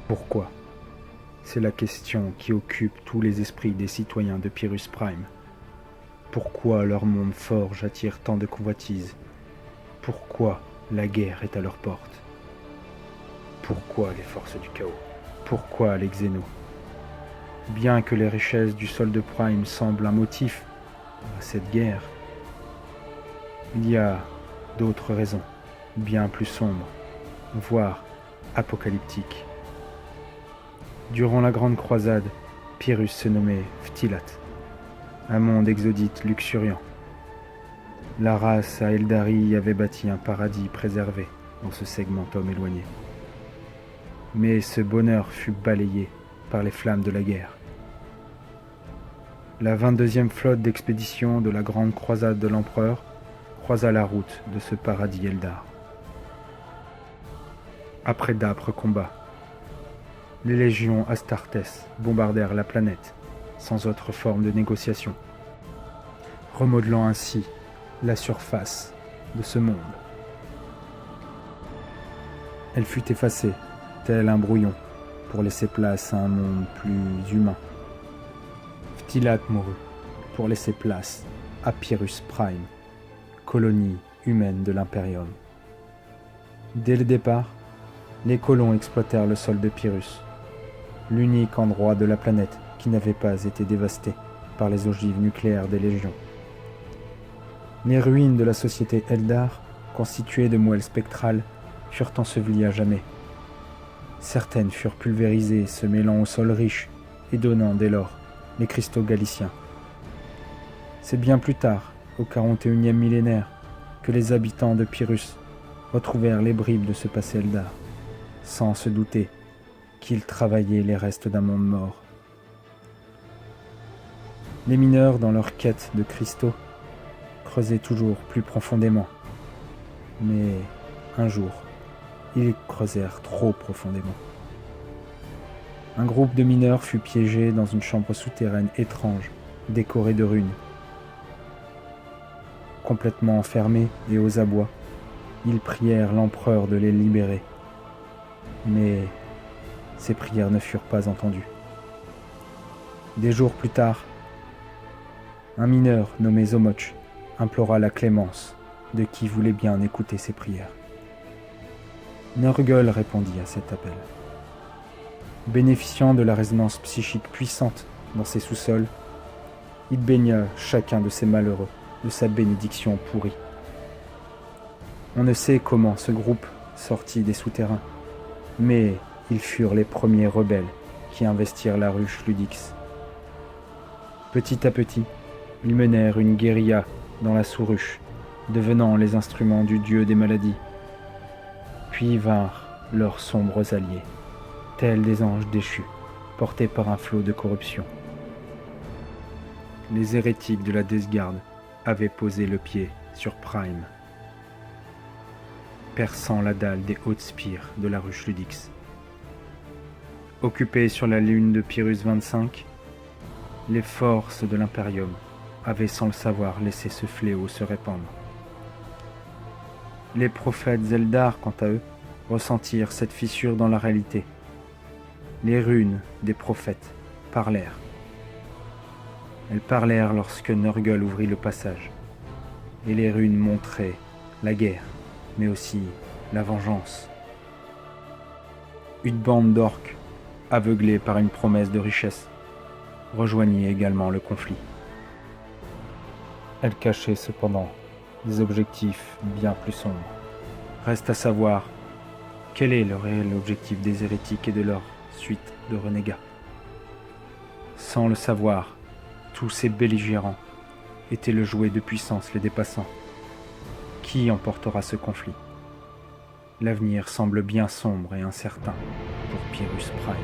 Pourquoi? C'est la question qui occupe tous les esprits des citoyens de Pyrrhus Prime. Pourquoi leur monde forge attire tant de convoitises? Pourquoi la guerre est à leur porte? Pourquoi les forces du chaos? Pourquoi les Xénos? Bien que les richesses du sol de Prime semblent un motif à cette guerre, il y a d'autres raisons, bien plus sombres, voire apocalyptiques. Durant la Grande Croisade, Pyrrhus se nommait Phtilat, un monde exodite luxuriant. La race à Eldari y avait bâti un paradis préservé dans ce segmentum éloigné. Mais ce bonheur fut balayé par les flammes de la guerre. La 22e flotte d'expédition de la Grande Croisade de l'Empereur croisa la route de ce paradis Eldar. Après d'âpres combats, les légions Astartes bombardèrent la planète sans autre forme de négociation, remodelant ainsi la surface de ce monde. Elle fut effacée, tel un brouillon, pour laisser place à un monde plus humain. Phtilat mourut pour laisser place à Pyrrhus Prime, colonie humaine de l'Imperium. Dès le départ, les colons exploitèrent le sol de Pyrrhus, l'unique endroit de la planète qui n'avait pas été dévasté par les ogives nucléaires des légions. Les ruines de la société Eldar, constituées de moelle spectrale, furent ensevelies à jamais. Certaines furent pulvérisées, se mêlant au sol riche et donnant dès lors les cristaux galiciens. C'est bien plus tard, au 41e millénaire, que les habitants de Pyrrhus retrouvèrent les bribes de ce passé Eldar, sans se douter qu'ils travaillaient les restes d'un monde mort. Les mineurs, dans leur quête de cristaux, creusaient toujours plus profondément. Mais un jour, ils creusèrent trop profondément. Un groupe de mineurs fut piégé dans une chambre souterraine étrange, décorée de runes. Complètement enfermés et aux abois, ils prièrent l'empereur de les libérer. Mais ces prières ne furent pas entendues. Des jours plus tard, un mineur nommé Zomoch implora la clémence de qui voulait bien écouter ses prières. Nurgle répondit à cet appel. Bénéficiant de la résonance psychique puissante dans ses sous-sols, il baigna chacun de ces malheureux de sa bénédiction pourrie. On ne sait comment ce groupe sortit des souterrains, mais ils furent les premiers rebelles qui investirent la ruche Ludix. Petit à petit, ils menèrent une guérilla dans la sous-ruche, devenant les instruments du dieu des maladies. Puis vinrent leurs sombres alliés, tels des anges déchus, portés par un flot de corruption. Les hérétiques de la Deathguard avaient posé le pied sur Prime, perçant la dalle des hautes spires de la ruche Ludix. Occupés sur la lune de Pyrrhus 25, les forces de l'Imperium avaient sans le savoir laissé ce fléau se répandre. Les prophètes Eldar, quant à eux, ressentirent cette fissure dans la réalité. Les runes des prophètes parlèrent. Elles parlèrent lorsque Nurgle ouvrit le passage, et les runes montraient la guerre, mais aussi la vengeance. Une bande d'orques, aveuglée par une promesse de richesse, rejoignit également le conflit. Elle cachait cependant des objectifs bien plus sombres. Reste à savoir quel est le réel objectif des hérétiques et de leur suite de renégats. Sans le savoir, tous ces belligérants étaient le jouet de puissance les dépassant. Qui emportera ce conflit? L'avenir semble bien sombre et incertain pour Pyrrhus Prime.